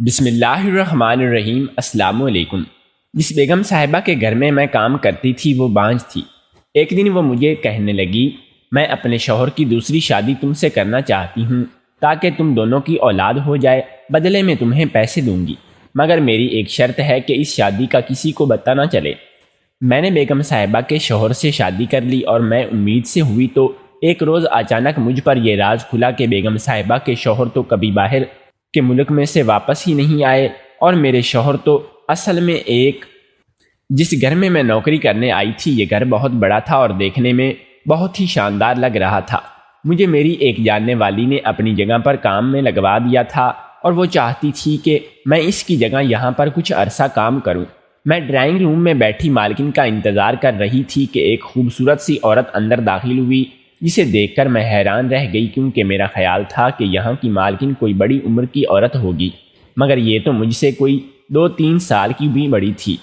بسم اللہ الرحمن الرحیم۔ السلام علیکم۔ جس بیگم صاحبہ کے گھر میں کام کرتی تھی وہ بانجھ تھی۔ ایک دن وہ مجھے کہنے لگی، میں اپنے شوہر کی دوسری شادی تم سے کرنا چاہتی ہوں تاکہ تم دونوں کی اولاد ہو جائے، بدلے میں تمہیں پیسے دوں گی، مگر میری ایک شرط ہے کہ اس شادی کا کسی کو پتہ نہ چلے۔ میں نے بیگم صاحبہ کے شوہر سے شادی کر لی اور میں امید سے ہوئی تو ایک روز اچانک مجھ پر یہ راز کھلا کہ بیگم صاحبہ کے شوہر تو کبھی باہر کے ملک میں سے واپس ہی نہیں آئے، اور میرے شوہر تو اصل میں جس گھر میں نوکری کرنے آئی تھی، یہ گھر بہت بڑا تھا اور دیکھنے میں بہت ہی شاندار لگ رہا تھا۔ مجھے میری ایک جاننے والی نے اپنی جگہ پر کام میں لگوا دیا تھا اور وہ چاہتی تھی کہ میں اس کی جگہ یہاں پر کچھ عرصہ کام کروں۔ میں ڈرائنگ روم میں بیٹھی مالکن کا انتظار کر رہی تھی کہ ایک خوبصورت سی عورت اندر داخل ہوئی، جسے دیکھ کر میں حیران رہ گئی، کیونکہ میرا خیال تھا کہ یہاں کی مالکن کوئی بڑی عمر کی عورت ہوگی، مگر یہ تو مجھ سے کوئی 2-3 سال کی بھی بڑی تھی۔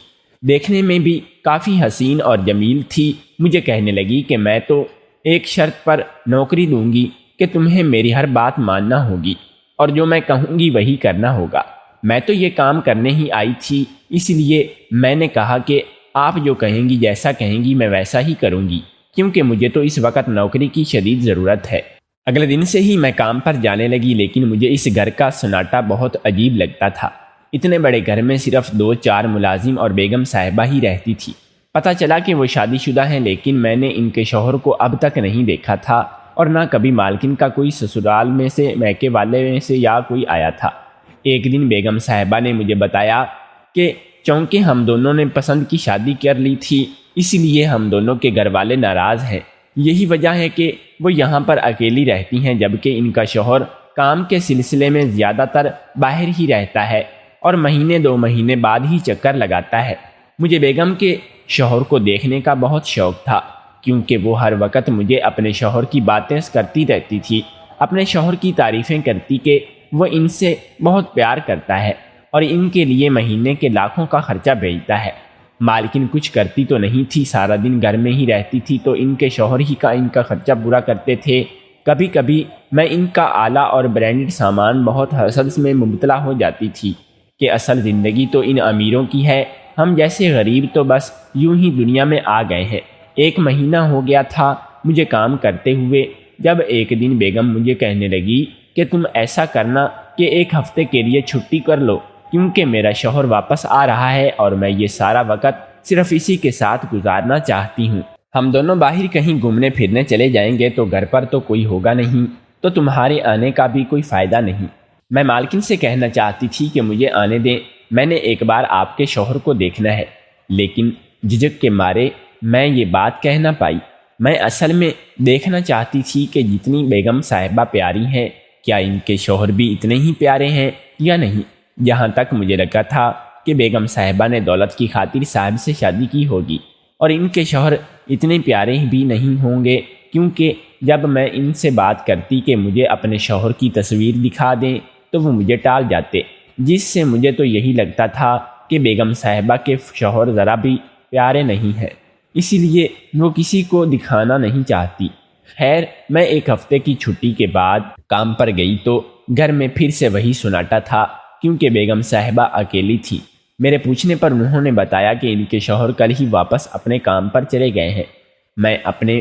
دیکھنے میں بھی کافی حسین اور جمیل تھی۔ مجھے کہنے لگی کہ میں تو ایک شرط پر نوکری دوں گی کہ تمہیں میری ہر بات ماننا ہوگی اور جو میں کہوں گی وہی کرنا ہوگا۔ میں تو یہ کام کرنے ہی آئی تھی، اس لیے میں نے کہا کہ آپ جو کہیں گی، جیسا کہیں گی میں ویسا ہی کروں گی، کیونکہ مجھے تو اس وقت نوکری کی شدید ضرورت ہے۔ اگلے دن سے ہی میں کام پر جانے لگی، لیکن مجھے اس گھر کا سناٹا بہت عجیب لگتا تھا۔ اتنے بڑے گھر میں صرف 2-4 ملازم اور بیگم صاحبہ ہی رہتی تھی۔ پتہ چلا کہ وہ شادی شدہ ہیں، لیکن میں نے ان کے شوہر کو اب تک نہیں دیکھا تھا اور نہ کبھی مالکن کا کوئی سسرال میں سے، میکے والے میں سے یا کوئی آیا تھا۔ ایک دن بیگم صاحبہ نے مجھے بتایا کہ چونکہ ہم دونوں نے پسند کی شادی کر لی تھی، اس لیے ہم دونوں کے گھر والے ناراض ہیں۔ یہی وجہ ہے کہ وہ یہاں پر اکیلی رہتی ہیں، جبکہ ان کا شوہر کام کے سلسلے میں زیادہ تر باہر ہی رہتا ہے اور مہینے 2 مہینے بعد ہی چکر لگاتا ہے۔ مجھے بیگم کے شوہر کو دیکھنے کا بہت شوق تھا، کیونکہ وہ ہر وقت مجھے اپنے شوہر کی باتیں کرتی رہتی تھی، اپنے شوہر کی تعریفیں کرتی کہ وہ ان سے بہت پیار کرتا ہے اور ان کے لیے مہینے کے لاکھوں کا خرچہ بھیجتا ہے۔ مالکن کچھ کرتی تو نہیں تھی، سارا دن گھر میں ہی رہتی تھی، تو ان کے شوہر ہی ان کا خرچہ پورا کرتے تھے۔ کبھی کبھی میں ان کا اعلیٰ اور برانڈڈ سامان بہت حسد میں مبتلا ہو جاتی تھی کہ اصل زندگی تو ان امیروں کی ہے، ہم جیسے غریب تو بس یوں ہی دنیا میں آ گئے ہیں۔ 1 مہینہ ہو گیا تھا مجھے کام کرتے ہوئے، جب ایک دن بیگم مجھے کہنے لگی کہ تم ایسا کرنا کہ 1 ہفتے کے لیے چھٹی کر لو، کیونکہ میرا شوہر واپس آ رہا ہے اور میں یہ سارا وقت صرف اسی کے ساتھ گزارنا چاہتی ہوں۔ ہم دونوں باہر کہیں گھومنے پھرنے چلے جائیں گے تو گھر پر تو کوئی ہوگا نہیں، تو تمہارے آنے کا بھی کوئی فائدہ نہیں۔ میں مالکن سے کہنا چاہتی تھی کہ مجھے آنے دیں، میں نے ایک بار آپ کے شوہر کو دیکھنا ہے، لیکن جھجک کے مارے میں یہ بات کہہ نہ پائی۔ میں اصل میں دیکھنا چاہتی تھی کہ جتنی بیگم صاحبہ پیاری ہیں، کیا ان کے شوہر بھی اتنے ہی پیارے ہیں یا نہیں۔ یہاں تک مجھے لگا تھا کہ بیگم صاحبہ نے دولت کی خاطر صاحب سے شادی کی ہوگی اور ان کے شوہر اتنے پیارے بھی نہیں ہوں گے، کیونکہ جب میں ان سے بات کرتی کہ مجھے اپنے شوہر کی تصویر دکھا دیں تو وہ مجھے ٹال جاتے، جس سے مجھے تو یہی لگتا تھا کہ بیگم صاحبہ کے شوہر ذرا بھی پیارے نہیں ہیں، اسی لیے وہ کسی کو دکھانا نہیں چاہتی۔ خیر، میں 1 ہفتے کی چھٹی کے بعد کام پر گئی تو گھر میں پھر سے وہی سناٹا تھا، کیونکہ بیگم صاحبہ اکیلی تھی۔ میرے پوچھنے پر انہوں نے بتایا کہ ان کے شوہر کل ہی واپس اپنے کام پر چلے گئے ہیں۔ میں اپنے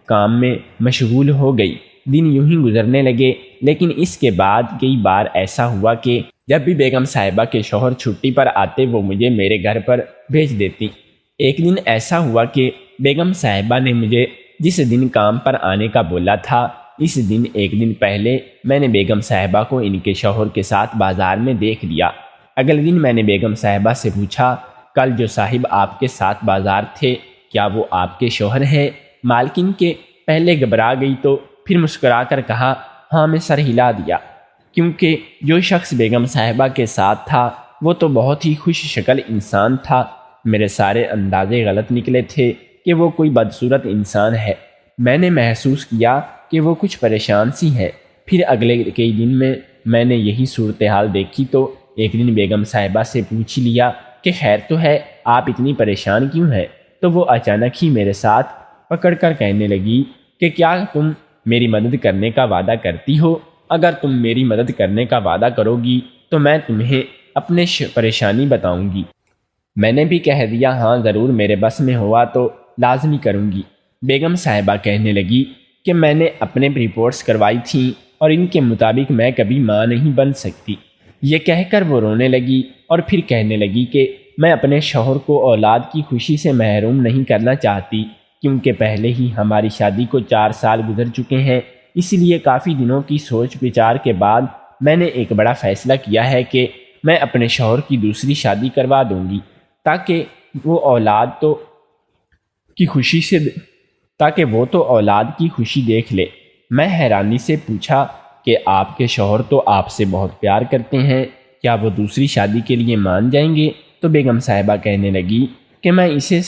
کام میں مشغول ہو گئی، دن یوں ہی گزرنے لگے، لیکن اس کے بعد کئی بار ایسا ہوا کہ جب بھی بیگم صاحبہ کے شوہر چھٹی پر آتے وہ مجھے میرے گھر پر بھیج دیتی۔ ایک دن ایسا ہوا کہ بیگم صاحبہ نے مجھے جس دن کام پر آنے کا بولا تھا، اس دن 1 دن پہلے میں نے بیگم صاحبہ کو ان کے شوہر کے ساتھ بازار میں دیکھ لیا۔ اگلے دن میں نے بیگم صاحبہ سے پوچھا، کل جو صاحب آپ کے ساتھ بازار تھے، کیا وہ آپ کے شوہر ہیں؟ مالکن کے پہلے گھبرا گئی تو پھر مسکرا کر کہا، ہاں، میں سر ہلا دیا، کیونکہ جو شخص بیگم صاحبہ کے ساتھ تھا وہ تو بہت ہی خوش شکل انسان تھا۔ میرے سارے اندازے غلط نکلے تھے کہ وہ کوئی بدصورت انسان ہے۔ میں نے محسوس کیا کہ وہ کچھ پریشان سی ہے۔ پھر اگلے کئی دن میں نے یہی صورتحال دیکھی تو ایک دن بیگم صاحبہ سے پوچھ لیا کہ خیر تو ہے، آپ اتنی پریشان کیوں ہیں؟ تو وہ اچانک ہی میرے ساتھ پکڑ کر کہنے لگی کہ کیا تم میری مدد کرنے کا وعدہ کرتی ہو؟ اگر تم میری مدد کرنے کا وعدہ کرو گی تو میں تمہیں اپنے پریشانی بتاؤں گی۔ میں نے بھی کہہ دیا ہاں ضرور، میرے بس میں ہوا تو لازمی کروں گی۔ بیگم صاحبہ کہنے لگی کہ میں نے اپنے رپورٹس کروائی تھیں اور ان کے مطابق میں کبھی ماں نہیں بن سکتی۔ یہ کہہ کر وہ رونے لگی اور پھر کہنے لگی کہ میں اپنے شوہر کو اولاد کی خوشی سے محروم نہیں کرنا چاہتی، کیونکہ پہلے ہی ہماری شادی کو 4 سال گزر چکے ہیں۔ اس لیے کافی دنوں کی سوچ بچار کے بعد میں نے ایک بڑا فیصلہ کیا ہے کہ میں اپنے شوہر کی دوسری شادی کروا دوں گی تاکہ وہ اولاد کی خوشی دیکھ لے۔ میں حیرانی سے پوچھا کہ آپ کے شوہر تو آپ سے بہت پیار کرتے ہیں، کیا وہ دوسری شادی کے لیے مان جائیں گے؟ تو بیگم صاحبہ کہنے لگی کہ میں اسے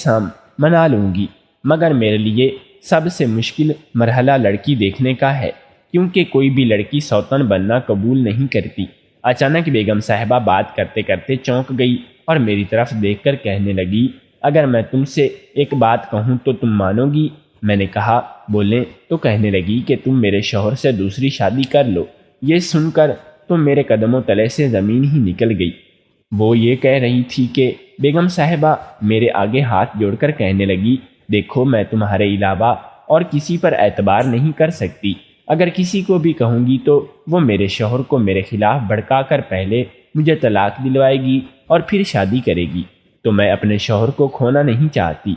منا لوں گی، مگر میرے لیے سب سے مشکل مرحلہ لڑکی دیکھنے کا ہے، کیونکہ کوئی بھی لڑکی سوتن بننا قبول نہیں کرتی۔ اچانک بیگم صاحبہ بات کرتے کرتے چونک گئی اور میری طرف دیکھ کر کہنے لگی اگر میں تم سے ایک بات کہوں تو تم مانو گی؟ میں نے کہا بولیں، تو کہنے لگی کہ تم میرے شوہر سے دوسری شادی کر لو۔ یہ سن کر تو میرے قدموں تلے سے زمین ہی نکل گئی۔ وہ یہ کہہ رہی تھی کہ بیگم صاحبہ میرے آگے ہاتھ جوڑ کر کہنے لگی دیکھو میں تمہارے علاوہ اور کسی پر اعتبار نہیں کر سکتی، اگر کسی کو بھی کہوں گی تو وہ میرے شوہر کو میرے خلاف بھڑکا کر پہلے مجھے طلاق دلوائے گی اور پھر شادی کرے گی، تو میں اپنے شوہر کو کھونا نہیں چاہتی۔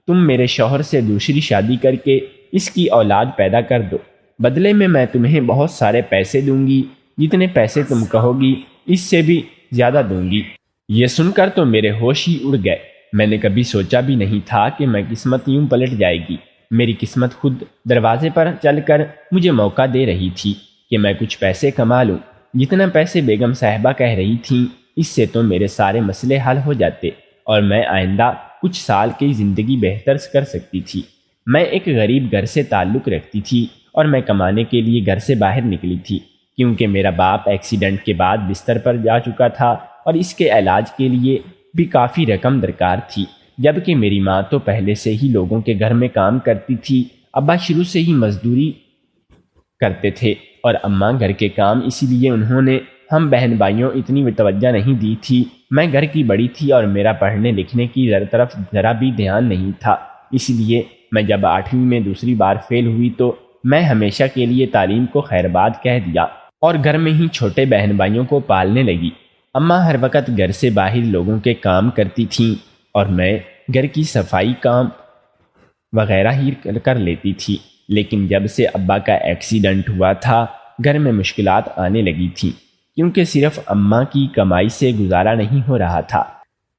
تم میرے شوہر سے دوسری شادی کر کے اس کی اولاد پیدا کر دو، بدلے میں تمہیں بہت سارے پیسے دوں گی، جتنے پیسے تم کہو گی اس سے بھی زیادہ دوں گی۔ یہ سن کر تو میرے ہوش ہی اڑ گئے۔ میں نے کبھی سوچا بھی نہیں تھا کہ میں قسمت یوں پلٹ جائے گی۔ میری قسمت خود دروازے پر چل کر مجھے موقع دے رہی تھی کہ میں کچھ پیسے کما لوں۔ جتنا پیسے بیگم صاحبہ کہہ رہی تھیں اس سے تو میرے سارے مسئلے حل ہو جاتے اور میں آئندہ کچھ سال کی زندگی بہتر کر سکتی تھی۔ میں ایک غریب گھر سے تعلق رکھتی تھی اور میں کمانے کے لیے گھر سے باہر نکلی تھی، کیونکہ میرا باپ ایکسیڈنٹ کے بعد بستر پر جا چکا تھا اور اس کے علاج کے لیے بھی کافی رقم درکار تھی، جبکہ میری ماں تو پہلے سے ہی لوگوں کے گھر میں کام کرتی تھی۔ ابا شروع سے ہی مزدوری کرتے تھے اور اماں گھر کے کام، اسی لیے انہوں نے ہم بہن بھائیوں اتنی توجہ نہیں دی تھی۔ میں گھر کی بڑی تھی اور میرا پڑھنے لکھنے کی طرف ذرا بھی دھیان نہیں تھا، اس لیے میں جب 8ویں میں دوسری بار فیل ہوئی تو میں ہمیشہ کے لیے تعلیم کو خیر باد کہہ دیا اور گھر میں ہی چھوٹے بہن بھائیوں کو پالنے لگی۔ اماں ہر وقت گھر سے باہر لوگوں کے کام کرتی تھیں اور میں گھر کی صفائی کام وغیرہ ہی کر لیتی تھی، لیکن جب سے ابا کا ایکسیڈنٹ ہوا تھا گھر میں مشکلات آنے لگی تھیں، کیونکہ صرف اماں کی کمائی سے گزارا نہیں ہو رہا تھا۔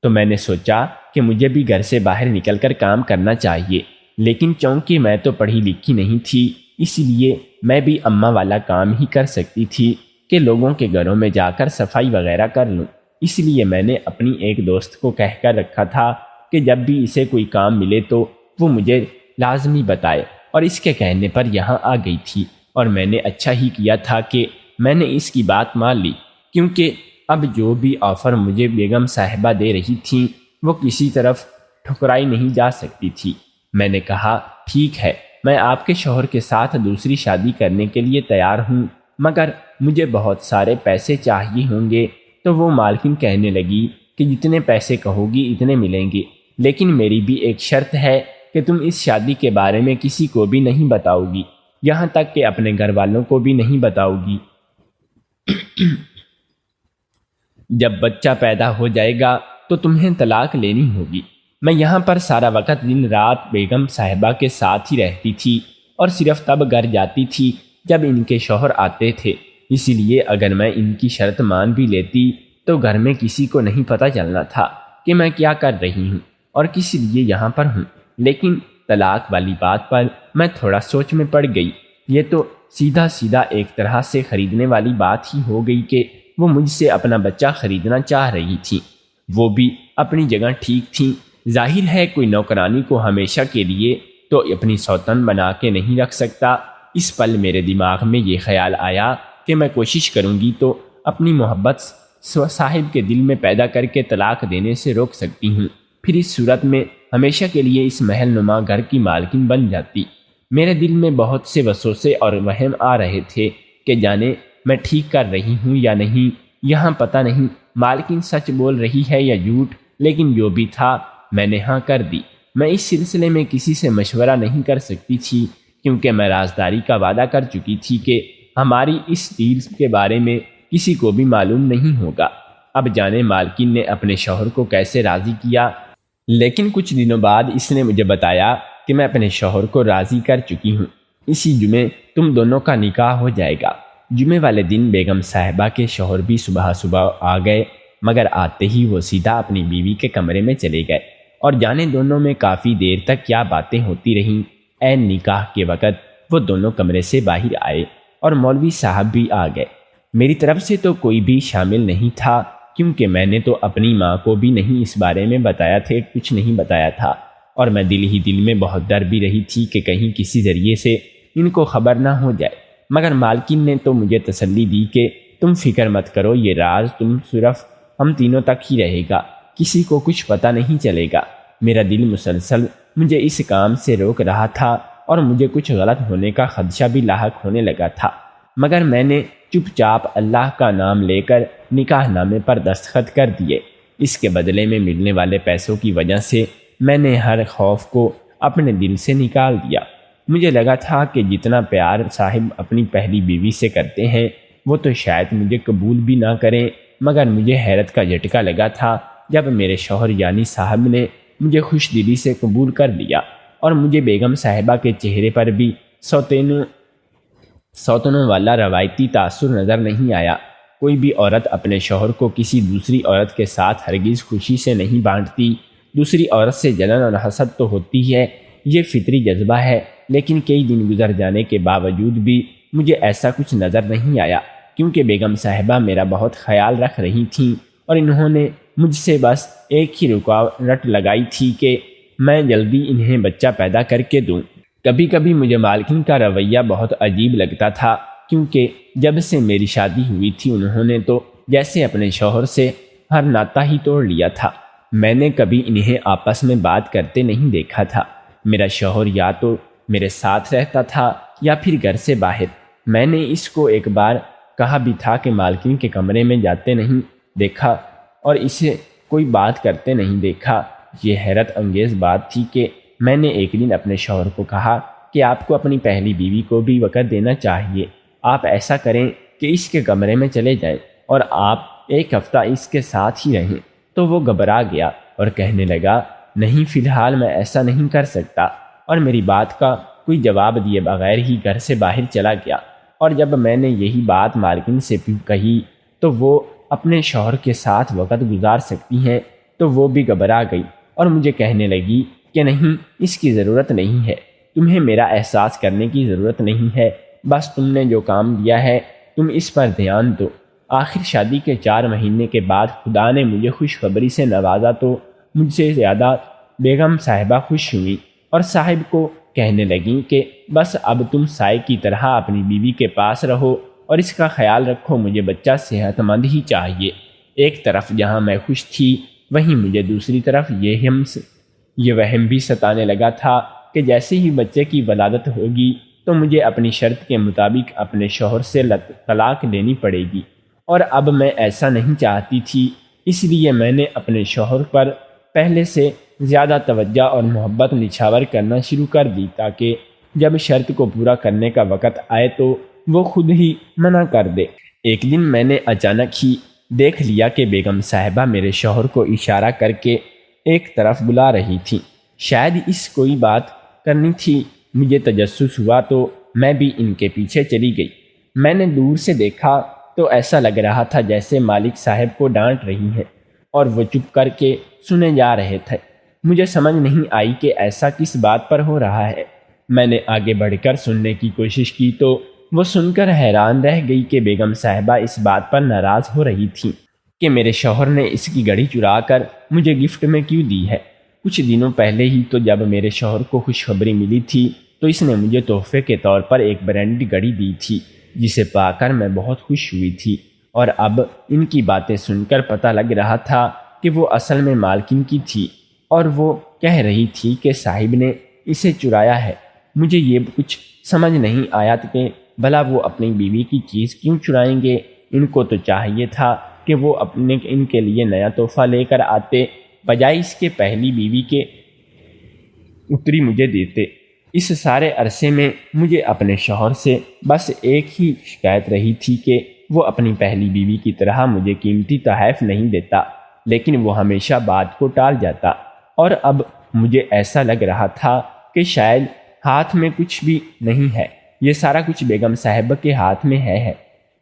تو میں نے سوچا کہ مجھے بھی گھر سے باہر نکل کر کام کرنا چاہیے، لیکن چونکہ میں تو پڑھی لکھی نہیں تھی اس لیے میں بھی اماں والا کام ہی کر سکتی تھی کہ لوگوں کے گھروں میں جا کر صفائی وغیرہ کر لوں۔ اس لیے میں نے اپنی ایک دوست کو کہہ کر رکھا تھا کہ جب بھی اسے کوئی کام ملے تو وہ مجھے لازمی بتائے، اور اس کے کہنے پر یہاں آ گئی تھی اور میں نے اچھا ہی کیا تھا کہ میں نے اس کی بات مان لی، کیونکہ اب جو بھی آفر مجھے بیگم صاحبہ دے رہی تھیں وہ کسی طرف ٹھکرائی نہیں جا سکتی تھی۔ میں نے کہا ٹھیک ہے، میں آپ کے شوہر کے ساتھ دوسری شادی کرنے کے لیے تیار ہوں، مگر مجھے بہت سارے پیسے چاہیے ہوں گے۔ تو وہ مالکن کہنے لگی کہ جتنے پیسے کہو گی اتنے ملیں گے، لیکن میری بھی ایک شرط ہے کہ تم اس شادی کے بارے میں کسی کو بھی نہیں بتاؤ گی، یہاں تک کہ اپنے گھر والوں کو بھی نہیں بتاؤ گی۔ جب بچہ پیدا ہو جائے گا تو تمہیں طلاق لینی ہوگی۔ میں یہاں پر سارا وقت دن رات بیگم صاحبہ کے ساتھ ہی رہتی تھی اور صرف تب گھر جاتی تھی جب ان کے شوہر آتے تھے، اسی لیے اگر میں ان کی شرط مان بھی لیتی تو گھر میں کسی کو نہیں پتہ چلنا تھا کہ میں کیا کر رہی ہوں اور کس لیے یہاں پر ہوں۔ لیکن طلاق والی بات پر میں تھوڑا سوچ میں پڑ گئی۔ یہ تو سیدھا ایک طرح سے خریدنے والی بات ہی ہو گئی کہ وہ مجھ سے اپنا بچہ خریدنا چاہ رہی تھی۔ وہ بھی اپنی جگہ ٹھیک تھیں، ظاہر ہے کوئی نوکرانی کو ہمیشہ کے لیے تو اپنی سوتن بنا کے نہیں رکھ سکتا۔ اس پل میرے دماغ میں یہ خیال آیا کہ میں کوشش کروں گی تو اپنی محبت صاحب کے دل میں پیدا کر کے طلاق دینے سے روک سکتی ہوں، پھر اس صورت میں ہمیشہ کے لیے اس محل نما گھر کی مالکن بن جاتی۔ میرے دل میں بہت سے وسوسے اور وہم آ رہے تھے کہ جانے میں ٹھیک کر رہی ہوں یا نہیں، یہاں پتہ نہیں مالکن سچ بول رہی ہے یا جھوٹ، لیکن جو بھی تھا میں نے ہاں کر دی۔ میں اس سلسلے میں کسی سے مشورہ نہیں کر سکتی تھی، کیونکہ میں رازداری کا وعدہ کر چکی تھی کہ ہماری اس ڈیل کے بارے میں کسی کو بھی معلوم نہیں ہوگا۔ اب جانے مالکن نے اپنے شوہر کو کیسے راضی کیا، لیکن کچھ دنوں بعد اس نے مجھے بتایا کہ میں اپنے شوہر کو راضی کر چکی ہوں، اسی جمعے تم دونوں کا نکاح ہو جائے گا۔ جمعے والے دن بیگم صاحبہ کے شوہر بھی صبح صبح آ گئے، مگر آتے ہی وہ سیدھا اپنی بیوی کے کمرے میں چلے گئے، اور جانے دونوں میں کافی دیر تک کیا باتیں ہوتی رہیں۔ عین نکاح کے وقت وہ دونوں کمرے سے باہر آئے اور مولوی صاحب بھی آ گئے۔ میری طرف سے تو کوئی بھی شامل نہیں تھا، کیونکہ میں نے تو اپنی ماں کو بھی نہیں اس بارے میں کچھ نہیں بتایا تھا، اور میں دل ہی دل میں بہت ڈر بھی رہی تھی کہ کہیں کسی ذریعے سے ان کو خبر نہ ہو جائے۔ مگر مالکن نے تو مجھے تسلی دی کہ تم فکر مت کرو، یہ راز تم صرف ہم تینوں تک ہی رہے گا، کسی کو کچھ پتہ نہیں چلے گا۔ میرا دل مسلسل مجھے اس کام سے روک رہا تھا، اور مجھے کچھ غلط ہونے کا خدشہ بھی لاحق ہونے لگا تھا، مگر میں نے چپ چاپ اللہ کا نام لے کر نکاح نامے پر دستخط کر دیے۔ اس کے بدلے میں ملنے والے پیسوں کی وجہ سے میں نے ہر خوف کو اپنے دل سے نکال دیا۔ مجھے لگا تھا کہ جتنا پیار صاحب اپنی پہلی بیوی سے کرتے ہیں وہ تو شاید مجھے قبول بھی نہ کریں، مگر مجھے حیرت کا جھٹکا لگا تھا جب میرے شوہر یعنی صاحب نے مجھے خوش دلی سے قبول کر لیا، اور مجھے بیگم صاحبہ کے چہرے پر بھی سوتنوں والا روایتی تاثر نظر نہیں آیا۔ کوئی بھی عورت اپنے شوہر کو کسی دوسری عورت کے ساتھ ہرگز خوشی سے نہیں بانٹتی۔ دوسری عورت سے جلن اور حسد تو ہوتی ہے، یہ فطری جذبہ ہے، لیکن کئی دن گزر جانے کے باوجود بھی مجھے ایسا کچھ نظر نہیں آیا، کیونکہ بیگم صاحبہ میرا بہت خیال رکھ رہی تھیں، اور انہوں نے مجھ سے بس ایک ہی رکاوٹ لگائی تھی کہ میں جلدی انہیں بچہ پیدا کر کے دوں۔ کبھی کبھی مجھے مالکن کا رویہ بہت عجیب لگتا تھا، کیونکہ جب سے میری شادی ہوئی تھی انہوں نے تو جیسے اپنے شوہر سے ہر ناطہ ہی توڑ لیا تھا۔ میں نے کبھی انہیں آپس میں بات کرتے نہیں دیکھا تھا۔ میرا شوہر یا تو میرے ساتھ رہتا تھا یا پھر گھر سے باہر۔ میں نے اس کو ایک بار کہا بھی تھا کہ مالکن کے کمرے میں جاتے نہیں دیکھا اور اسے کوئی بات کرتے نہیں دیکھا۔ یہ حیرت انگیز بات تھی کہ میں نے ایک دن اپنے شوہر کو کہا کہ آپ کو اپنی پہلی بیوی کو بھی وقت دینا چاہیے، آپ ایسا کریں کہ اس کے کمرے میں چلے جائیں اور آپ ایک ہفتہ اس کے ساتھ ہی رہیں۔ تو وہ گھبرا گیا اور کہنے لگا، نہیں فی الحال میں ایسا نہیں کر سکتا، اور میری بات کا کوئی جواب دیے بغیر ہی گھر سے باہر چلا گیا۔ اور جب میں نے یہی بات مالکن سے بھی کہی تو وہ اپنے شوہر کے ساتھ وقت گزار سکتی ہیں، تو وہ بھی گھبرا گئی اور مجھے کہنے لگی کہ نہیں، اس کی ضرورت نہیں ہے، تمہیں میرا احساس کرنے کی ضرورت نہیں ہے، بس تم نے جو کام دیا ہے تم اس پر دھیان دو۔ آخر شادی کے 4 مہینے کے بعد خدا نے مجھے خوشخبری سے نوازا تو مجھ سے زیادہ بیگم صاحبہ خوش ہوئی، اور صاحب کو کہنے لگیں کہ بس اب تم سائے کی طرح اپنی بیوی کے پاس رہو اور اس کا خیال رکھو، مجھے بچہ صحت مند ہی چاہیے۔ ایک طرف جہاں میں خوش تھی، وہیں مجھے دوسری طرف یہ وہم بھی ستانے لگا تھا کہ جیسے ہی بچے کی ولادت ہوگی تو مجھے اپنی شرط کے مطابق اپنے شوہر سے طلاق لینی پڑے گی، اور اب میں ایسا نہیں چاہتی تھی۔ اس لیے میں نے اپنے شوہر پر پہلے سے زیادہ توجہ اور محبت نچھاور کرنا شروع کر دی، تاکہ جب شرط کو پورا کرنے کا وقت آئے تو وہ خود ہی منع کر دے۔ ایک دن میں نے اچانک ہی دیکھ لیا کہ بیگم صاحبہ میرے شوہر کو اشارہ کر کے ایک طرف بلا رہی تھیں، شاید اس کوئی بات کرنی تھی۔ مجھے تجسس ہوا تو میں بھی ان کے پیچھے چلی گئی۔ میں نے دور سے دیکھا تو ایسا لگ رہا تھا جیسے مالک صاحب کو ڈانٹ رہی ہیں اور وہ چپ کر کے سنے جا رہے تھے۔ مجھے سمجھ نہیں آئی کہ ایسا کس بات پر ہو رہا ہے۔ میں نے آگے بڑھ کر سننے کی کوشش کی تو وہ سن کر حیران رہ گئی کہ بیگم صاحبہ اس بات پر ناراض ہو رہی تھیں کہ میرے شوہر نے اس کی گھڑی چرا کر مجھے گفٹ میں کیوں دی ہے۔ کچھ دنوں پہلے ہی تو جب میرے شوہر کو خوشخبری ملی تھی تو اس نے مجھے تحفے کے طور پر ایک برانڈی گھڑی دی تھی، جسے پا کر میں بہت خوش ہوئی تھی، اور اب ان کی باتیں سن کر پتہ لگ رہا تھا کہ وہ اصل میں مالکن کی تھی، اور وہ کہہ رہی تھی کہ صاحب نے اسے چرایا ہے۔ مجھے یہ کچھ سمجھ نہیں آیا کہ بھلا وہ اپنی بیوی کی چیز کیوں چرائیں گے؟ ان کو تو چاہیے تھا کہ وہ ان کے لیے نیا تحفہ لے کر آتے، بجائے اس کے پہلی بیوی کے اتری مجھے دیتے۔ اس سارے عرصے میں مجھے اپنے شوہر سے بس ایک ہی شکایت رہی تھی کہ وہ اپنی پہلی بیوی کی طرح مجھے قیمتی تحائف نہیں دیتا، لیکن وہ ہمیشہ بات کو ٹال جاتا، اور اب مجھے ایسا لگ رہا تھا کہ شاید ہاتھ میں کچھ بھی نہیں ہے، یہ سارا کچھ بیگم صاحبہ کے ہاتھ میں ہے۔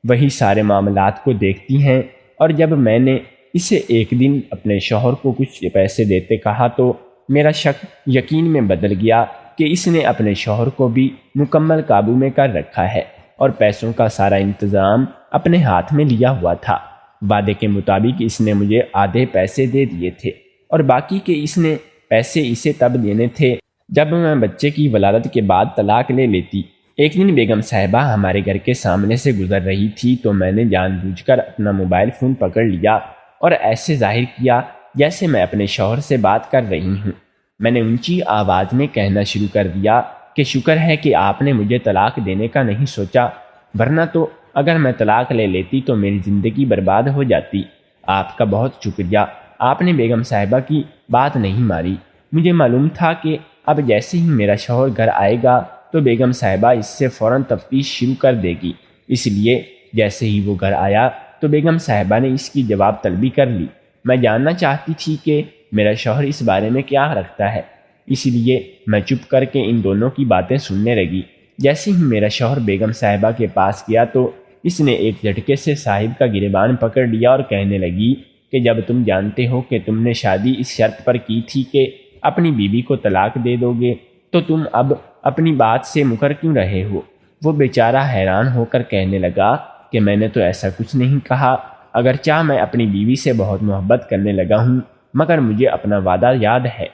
وہی سارے معاملات کو دیکھتی ہیں، اور جب میں نے اسے ایک دن اپنے شوہر کو کچھ پیسے دیتے کہا تو میرا شک یقین میں بدل گیا کہ اس نے اپنے شوہر کو بھی مکمل قابو میں کر رکھا ہے اور پیسوں کا سارا انتظام اپنے ہاتھ میں لیا ہوا تھا۔ وعدے کے مطابق اس نے مجھے آدھے پیسے دے دیے تھے، اور باقی کے اس نے پیسے اسے تب دینے تھے جب میں بچے کی ولادت کے بعد طلاق لے لیتی۔ ایک دن بیگم صاحبہ ہمارے گھر کے سامنے سے گزر رہی تھی تو میں نے جان بوجھ کر اپنا موبائل فون پکڑ لیا اور ایسے ظاہر کیا جیسے میں اپنے شوہر سے بات کر رہی ہوں۔ میں نے اونچی آواز میں کہنا شروع کر دیا کہ شکر ہے کہ آپ نے مجھے طلاق دینے کا نہیں سوچا، ورنہ تو اگر میں طلاق لے لیتی تو میری زندگی برباد ہو جاتی۔ آپ کا بہت شکریہ، آپ نے بیگم صاحبہ کی بات نہیں ماری۔ مجھے معلوم تھا کہ اب جیسے ہی میرا شوہر گھر آئے گا تو بیگم صاحبہ اس سے فوراً تفتیش شروع کر دے گی، اس لیے جیسے ہی وہ گھر آیا تو بیگم صاحبہ نے اس کی جواب طلبی کر لی۔ میں جاننا چاہتی تھی کہ میرا شوہر اس بارے میں کیا رکھتا ہے، اس لیے میں چپ کر کے ان دونوں کی باتیں سننے لگی۔ جیسے ہی میرا شوہر بیگم صاحبہ کے پاس گیا تو اس نے ایک جھٹکے سے صاحب کا گریبان پکڑ لیا اور کہنے لگی کہ جب تم جانتے ہو کہ تم نے شادی اس شرط پر کی تھی کہ اپنی بیوی کو طلاق دے دو گے تو تم اب اپنی بات سے مکر کیوں رہے ہو؟ وہ بیچارہ حیران ہو کر کہنے لگا کہ میں نے تو ایسا کچھ نہیں کہا، اگرچہ میں اپنی بیوی سے بہت محبت کرنے لگا ہوں، مگر مجھے اپنا وعدہ یاد ہے۔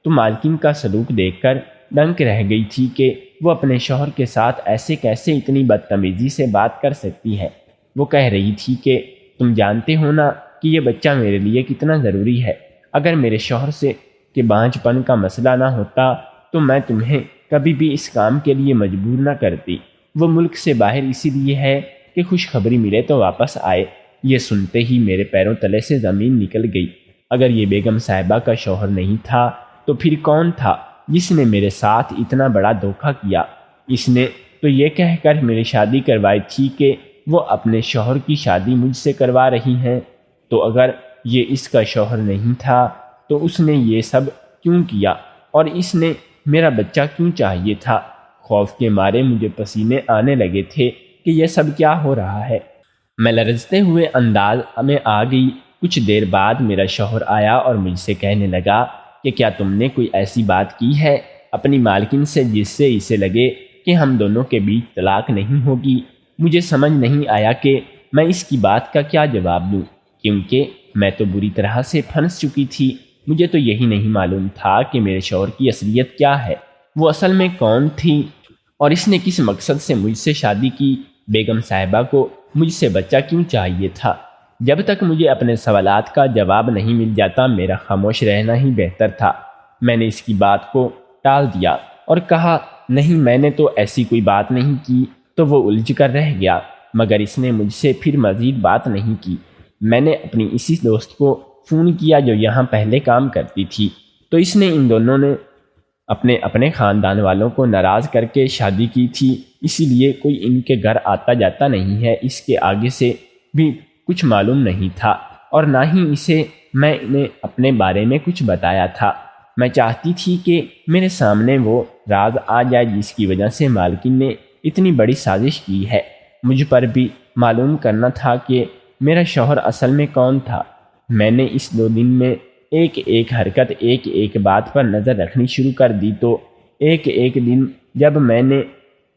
تو مالکن کا سلوک دیکھ کر دنگ رہ گئی تھی کہ وہ اپنے شوہر کے ساتھ ایسے کیسے اتنی بدتمیزی سے بات کر سکتی ہے۔ وہ کہہ رہی تھی کہ تم جانتے ہو نا کہ یہ بچہ میرے لیے کتنا ضروری ہے، اگر میرے شوہر سے کہ بانجھ پن کا مسئلہ نہ ہوتا تو میں تمہیں کبھی بھی اس کام کے لیے مجبور نہ کرتی۔ وہ ملک سے باہر اسی لیے ہے کہ خوشخبری ملے تو واپس آئے۔ یہ سنتے ہی میرے پیروں تلے سے زمین نکل گئی۔ اگر یہ بیگم صاحبہ کا شوہر نہیں تھا تو پھر کون تھا جس نے میرے ساتھ اتنا بڑا دھوکہ کیا؟ اس نے تو یہ کہہ کر میری شادی کروائی تھی کہ وہ اپنے شوہر کی شادی مجھ سے کروا رہی ہیں، تو اگر یہ اس کا شوہر نہیں تھا تو اس نے یہ سب کیوں کیا، اور اس نے میرا بچہ کیوں چاہیے تھا؟ خوف کے مارے مجھے پسینے آنے لگے تھے کہ یہ سب کیا ہو رہا ہے۔ میں لرزتے ہوئے انداز میں آ گئی۔ کچھ دیر بعد میرا شوہر آیا اور مجھ سے کہنے لگا کہ کیا تم نے کوئی ایسی بات کی ہے اپنی مالکن سے جس سے اسے لگے کہ ہم دونوں کے بیچ طلاق نہیں ہوگی؟ مجھے سمجھ نہیں آیا کہ میں اس کی بات کا کیا جواب دوں، کیونکہ میں تو بری طرح سے پھنس چکی تھی۔ مجھے تو یہی نہیں معلوم تھا کہ میرے شوہر کی اصلیت کیا ہے، وہ اصل میں کون تھی، اور اس نے کس مقصد سے مجھ سے شادی کی۔ بیگم صاحبہ کو مجھ سے بچہ کیوں چاہیے تھا؟ جب تک مجھے اپنے سوالات کا جواب نہیں مل جاتا میرا خاموش رہنا ہی بہتر تھا۔ میں نے اس کی بات کو ٹال دیا اور کہا نہیں، میں نے تو ایسی کوئی بات نہیں کی۔ تو وہ الجھ کر رہ گیا، مگر اس نے مجھ سے پھر مزید بات نہیں کی۔ میں نے اپنی اسی دوست کو فون کیا جو یہاں پہلے کام کرتی تھی، تو اس نے ان دونوں نے اپنے خاندان والوں کو ناراض کر کے شادی کی تھی، اسی لیے کوئی ان کے گھر آتا جاتا نہیں ہے۔ اس کے آگے سے بھی کچھ معلوم نہیں تھا، اور نہ ہی اسے میں نے اپنے بارے میں کچھ بتایا تھا۔ میں چاہتی تھی کہ میرے سامنے وہ راز آ جائے جس کی وجہ سے مالکن نے اتنی بڑی سازش کی ہے۔ مجھ پر بھی معلوم کرنا تھا کہ میرا شوہر اصل میں کون تھا۔ میں نے اس 2 دن میں ایک ایک حرکت، ایک ایک بات پر نظر رکھنی شروع کر دی، تو ایک ایک دن جب میں نے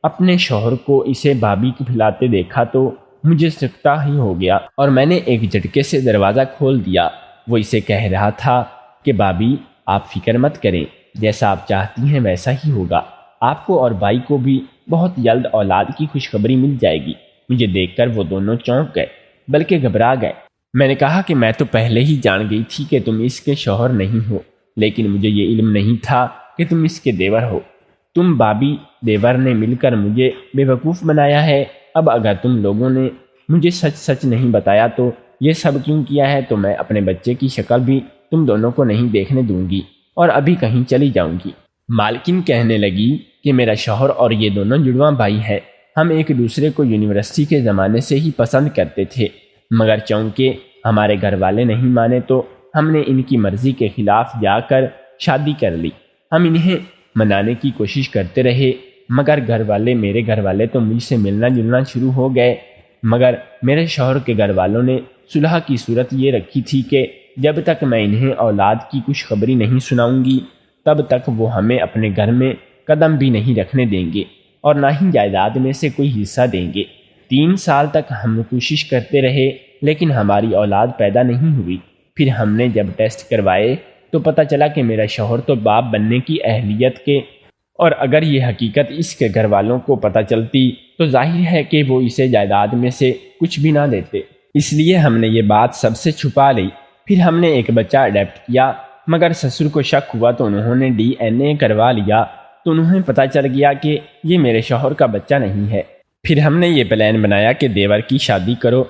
اپنے شوہر کو اسے بھابھی کھلاتے دیکھا تو مجھے سکتا ہی ہو گیا، اور میں نے ایک جھٹکے سے دروازہ کھول دیا۔ وہ اسے کہہ رہا تھا کہ بھابھی آپ فکر مت کریں، جیسا آپ چاہتی ہیں ویسا ہی ہوگا، آپ کو اور بھائی کو بھی بہت جلد اولاد کی خوشخبری مل جائے گی۔ مجھے دیکھ کر وہ دونوں چونک گئے، بلکہ گھبرا گئے۔ میں نے کہا کہ میں تو پہلے ہی جان گئی تھی کہ تم اس کے شوہر نہیں ہو، لیکن مجھے یہ علم نہیں تھا کہ تم اس کے دیور ہو۔ تم بھابھی دیور نے مل کر مجھے بے وقوف بنایا ہے۔ اب اگر تم لوگوں نے مجھے سچ سچ نہیں بتایا تو یہ سب کیوں کیا ہے تو میں اپنے بچے کی شکل بھی تم دونوں کو نہیں دیکھنے دوں گی اور ابھی کہیں چلی جاؤں گی۔ مالکن کہنے لگی کہ میرا شوہر اور یہ دونوں جڑواں بھائی ہیں، ہم ایک دوسرے کو یونیورسٹی کے زمانے سے ہی پسند کرتے تھے، مگر چونکہ ہمارے گھر والے نہیں مانے تو ہم نے ان کی مرضی کے خلاف جا کر شادی کر لی۔ ہم انہیں منانے کی کوشش کرتے رہے، مگر میرے گھر والے تو مجھ سے ملنا جلنا شروع ہو گئے، مگر میرے شوہر کے گھر والوں نے صلح کی صورت یہ رکھی تھی کہ جب تک میں انہیں اولاد کی خوشخبری نہیں سناؤں گی تب تک وہ ہمیں اپنے گھر میں قدم بھی نہیں رکھنے دیں گے اور نہ ہی جائیداد میں سے کوئی حصہ دیں گے۔ 3 سال تک ہم کوشش کرتے رہے لیکن ہماری اولاد پیدا نہیں ہوئی۔ پھر ہم نے جب ٹیسٹ کروائے تو پتہ چلا کہ میرا شوہر تو باپ بننے کی اہلیت کے، اور اگر یہ حقیقت اس کے گھر والوں کو پتہ چلتی تو ظاہر ہے کہ وہ اسے جائیداد میں سے کچھ بھی نہ دیتے، اس لیے ہم نے یہ بات سب سے چھپا لی۔ پھر ہم نے ایک بچہ اڈاپٹ کیا، مگر سسر کو شک ہوا تو انہوں نے DNA کروا لیا تو انہیں پتہ چل گیا کہ یہ میرے شوہر کا بچہ نہیں ہے۔ پھر ہم نے یہ پلان بنایا کہ دیور کی شادی کرو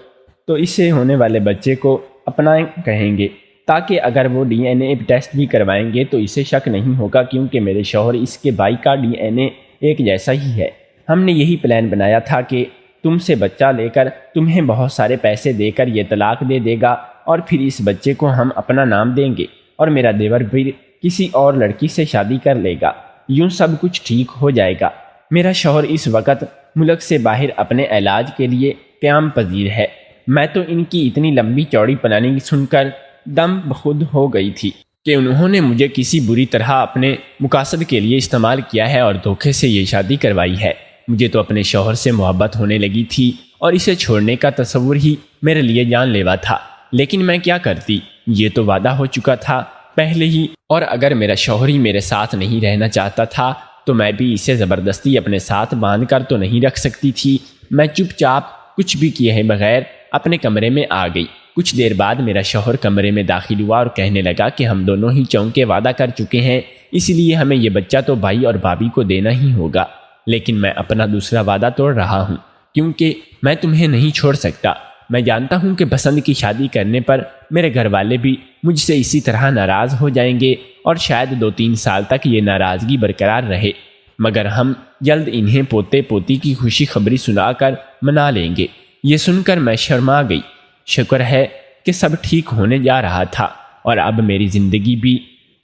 تو اس سے ہونے والے بچے کو اپنا کہیں گے، تاکہ اگر وہ DNA ٹیسٹ بھی کروائیں گے تو اسے شک نہیں ہوگا، کیونکہ میرے شوہر اس کے بھائی کا DNA ایک جیسا ہی ہے۔ ہم نے یہی پلان بنایا تھا کہ تم سے بچہ لے کر تمہیں بہت سارے پیسے دے کر یہ طلاق دے دے گا اور پھر اس بچے کو ہم اپنا نام دیں گے اور میرا دیور بھی کسی اور لڑکی سے شادی کر لے گا، یوں سب کچھ ٹھیک ہو جائے گا۔ میرا شوہر اس وقت ملک سے باہر اپنے علاج کے لیے قیام پذیر ہے۔ میں تو ان کی اتنی لمبی چوڑی پلاننگ سن کر دم بخود ہو گئی تھی کہ انہوں نے مجھے کسی بری طرح اپنے مقاصد کے لیے استعمال کیا ہے اور دھوکے سے یہ شادی کروائی ہے۔ مجھے تو اپنے شوہر سے محبت ہونے لگی تھی اور اسے چھوڑنے کا تصور ہی میرے لیے جان لیوا تھا، لیکن میں کیا کرتی، یہ تو وعدہ ہو چکا تھا پہلے ہی، اور اگر میرا شوہر ہی میرے ساتھ نہیں رہنا چاہتا تھا تو میں بھی اسے زبردستی اپنے ساتھ باندھ کر تو نہیں رکھ سکتی تھی۔ میں چپ چاپ کچھ بھی کیے ہیں بغیر اپنے کمرے میں آ گئی۔ کچھ دیر بعد میرا شوہر کمرے میں داخل ہوا اور کہنے لگا کہ ہم دونوں ہی چونکے وعدہ کر چکے ہیں، اس لیے ہمیں یہ بچہ تو بھائی اور بھابھی کو دینا ہی ہوگا، لیکن میں اپنا دوسرا وعدہ توڑ رہا ہوں کیونکہ میں تمہیں نہیں چھوڑ سکتا۔ میں جانتا ہوں کہ پسند کی شادی کرنے پر میرے گھر والے بھی مجھ سے اسی طرح ناراض ہو جائیں گے اور شاید 2-3 سال تک یہ ناراضگی برقرار رہے، مگر ہم جلد انہیں پوتے پوتی کی خوشی خبری سنا کر منا لیں گے۔ یہ سن کر میں شرما گئی۔ شکر ہے کہ سب ٹھیک ہونے جا رہا تھا اور اب میری زندگی بھی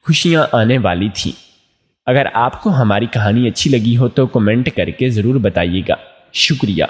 خوشیاں آنے والی تھیں۔ اگر آپ کو ہماری کہانی اچھی لگی ہو تو کمنٹ کر کے ضرور بتائیے گا۔ شکریہ۔